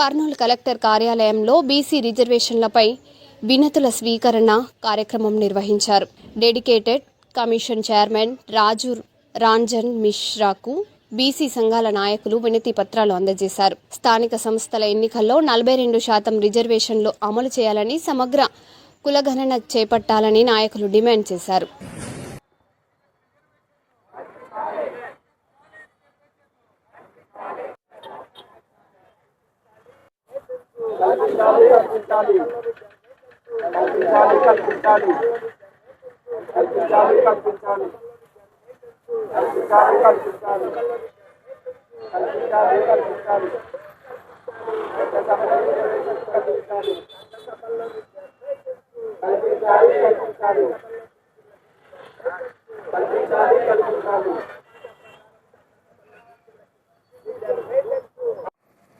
Kurnool collector కార్యాలయంలో BC రిజర్వేషన్లపై వినతుల స్వీకరణ కార్యక్రమం నిర్వహించారు. డెడికేటెడ్ కమిషన్ చైర్మన్ రాజు రాంజన్ మిశ్రాకు బీసీ సంఘాల నాయకులు వినతి పత్రాలు అందజేశారు. స్థానిక సంస్థల ఎన్నికల్లో 42% రిజర్వేషన్లు అమలు చేయాలని, సమగ్ర కులగణన చేపట్టాలని నాయకులు డిమాండ్ చేశారు.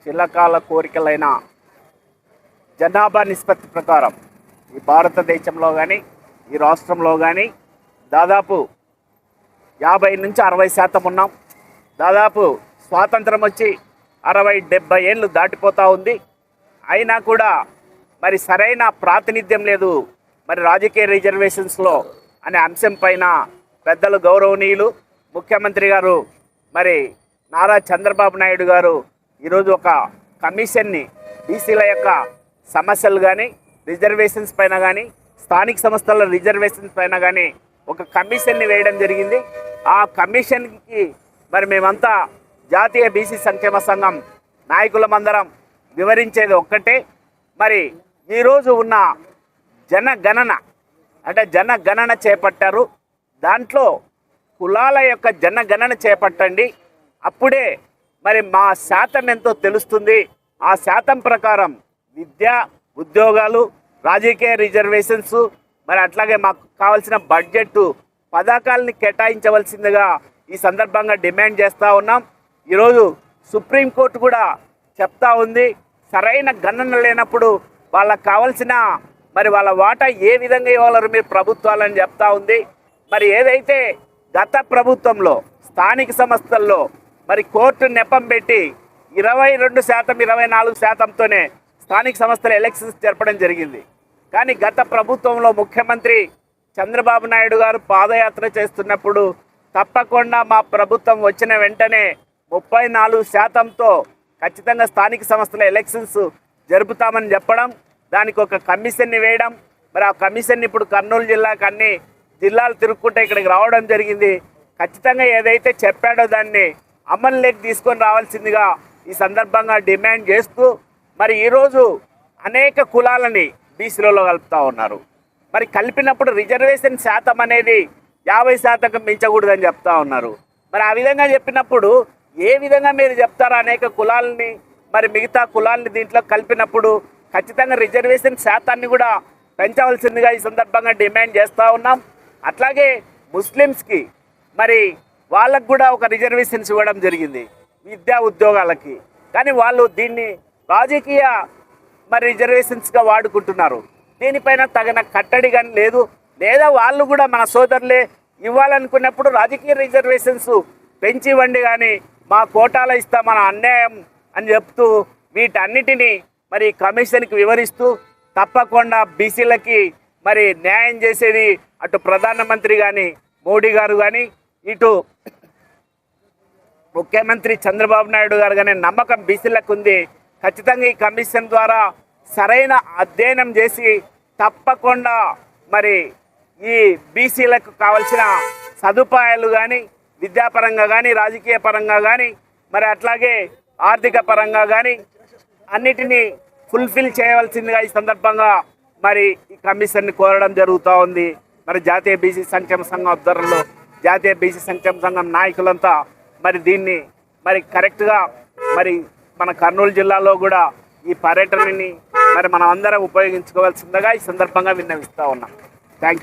చిల్లకాల కోరికలైన జనాభా నిష్పత్తి ప్రకారం ఈ భారతదేశంలో కానీ ఈ రాష్ట్రంలో కానీ దాదాపు 50 నుంచి 60% ఉన్నాం. దాదాపు స్వాతంత్రం వచ్చి 60-70 ఏళ్ళు దాటిపోతూ ఉంది. అయినా కూడా మరి సరైన ప్రాతినిధ్యం లేదు మరి రాజకీయ రిజర్వేషన్స్లో అనే అంశం పైన పెద్దలు గౌరవనీయులు ముఖ్యమంత్రి గారు మరి నారా చంద్రబాబు నాయుడు గారు ఈరోజు ఒక కమిషన్ని బీసీల యొక్క సమస్యలు కానీ రిజర్వేషన్స్ పైన కానీ స్థానిక సంస్థల రిజర్వేషన్స్ పైన కానీ ఒక కమిషన్ని వేయడం జరిగింది. ఆ కమిషన్కి మరి మేమంతా జాతీయ బీసీ సంక్షేమ సంఘం నాయకులమందరం వివరించేది ఒక్కటే, మరి ఈరోజు ఉన్న జనగణన చేపట్టారు. దాంట్లో కులాల యొక్క జనగణన చేపట్టండి, అప్పుడే మరి మా శాతం ఎంతో తెలుస్తుంది. ఆ శాతం ప్రకారం విద్య, ఉద్యోగాలు, రాజకీయ రిజర్వేషన్స్, మరి అట్లాగే మాకు కావాల్సిన బడ్జెట్ పథకాలని కేటాయించవలసిందిగా ఈ సందర్భంగా డిమాండ్ చేస్తూ ఉన్నాం. ఈరోజు సుప్రీంకోర్టు కూడా చెప్తా ఉంది, సరైన గణన లేనప్పుడు వాళ్ళకు కావాల్సిన మరి వాళ్ళ వాటా ఏ విధంగా ఇవ్వాలరు మీరు ప్రభుత్వాలని చెప్తా ఉంది. మరి ఏదైతే గత ప్రభుత్వంలో స్థానిక సంస్థల్లో మరి కోర్టు నెపం పెట్టి 22%, 24%తోనే స్థానిక సంస్థల ఎలక్షన్స్ జరపడం జరిగింది. కానీ గత ప్రభుత్వంలో ముఖ్యమంత్రి చంద్రబాబు నాయుడు గారు పాదయాత్ర చేస్తున్నప్పుడు తప్పకుండా మా ప్రభుత్వం వచ్చిన వెంటనే 34%తో ఖచ్చితంగా స్థానిక సంస్థల ఎలక్షన్స్ జరుపుతామని చెప్పడం, దానికి ఒక కమిషన్ని వేయడం, మరి ఆ కమిషన్ ఇప్పుడు కర్నూలు జిల్లాకు అన్ని జిల్లాలు తిరుగుకుంటే ఇక్కడికి రావడం జరిగింది. ఖచ్చితంగా ఏదైతే చెప్పాడో దాన్ని అమలులోకి తీసుకొని రావాల్సిందిగా ఈ సందర్భంగా డిమాండ్ చేస్తూ, మరి ఈరోజు అనేక కులాలని బీసీలలో కలుపుతూ ఉన్నారు. మరి కలిపినప్పుడు రిజర్వేషన్ శాతం అనేది 50% మించకూడదని చెప్తా ఉన్నారు. మరి ఆ విధంగా చెప్పినప్పుడు ఏ విధంగా మీరు చెప్తారో అనేక కులాలని మరి మిగతా కులాలని దీంట్లో కలిపినప్పుడు ఖచ్చితంగా రిజర్వేషన్ శాతాన్ని కూడా పెంచవలసిందిగా ఈ సందర్భంగా డిమాండ్ చేస్తూ ఉన్నాం. అట్లాగే ముస్లిమ్స్కి మరి వాళ్ళకు కూడా ఒక రిజర్వేషన్స్ ఇవ్వడం జరిగింది విద్యా ఉద్యోగాలకి. కానీ వాళ్ళు దీన్ని రాజకీయ మరి రిజర్వేషన్స్గా వాడుకుంటున్నారు. దీనిపైన తగిన కట్టడి కానీ లేదు, లేదా వాళ్ళు కూడా మన సోదరులే ఇవ్వాలనుకున్నప్పుడు రాజకీయ రిజర్వేషన్స్ పెంచి ఇవ్వండి, కానీ మా కోటాలో ఇస్తా మన అన్యాయం అని చెప్తూ వీటన్నిటినీ మరి కమిషన్కి వివరిస్తూ తప్పకుండా బీసీలకి మరి న్యాయం చేసేది అటు ప్రధానమంత్రి కానీ మోడీ గారు కానీ ఇటు ముఖ్యమంత్రి చంద్రబాబు నాయుడు గారు కానీ నమ్మకం బీసీలకు ఉంది. ఖచ్చితంగా ఈ కమిషన్ ద్వారా సరైన అధ్యయనం చేసి తప్పకుండా మరి ఈ బీసీలకు కావాల్సిన సదుపాయాలు కానీ విద్యాపరంగా కానీ రాజకీయ పరంగా కానీ మరి అట్లాగే ఆర్థిక పరంగా కానీ అన్నిటినీ ఫుల్ఫిల్ చేయవలసిందిగా ఈ సందర్భంగా మరి ఈ కమిషన్ని కోరడం జరుగుతూ ఉంది. మరి జాతీయ బీసీ సంక్షేమ సంఘం ఆధ్వర్యంలో జాతీయ బీసీ సంక్షేమ సంఘం నాయకులంతా మరి దీన్ని మరి కరెక్ట్గా మరి మన కర్నూలు జిల్లాలో కూడా ఈ పర్యటనని మరి మనం అందరం ఉపయోగించుకోవాల్సిందిగా ఈ సందర్భంగా విన్నవిస్తూ ఉన్నాం. Thank you.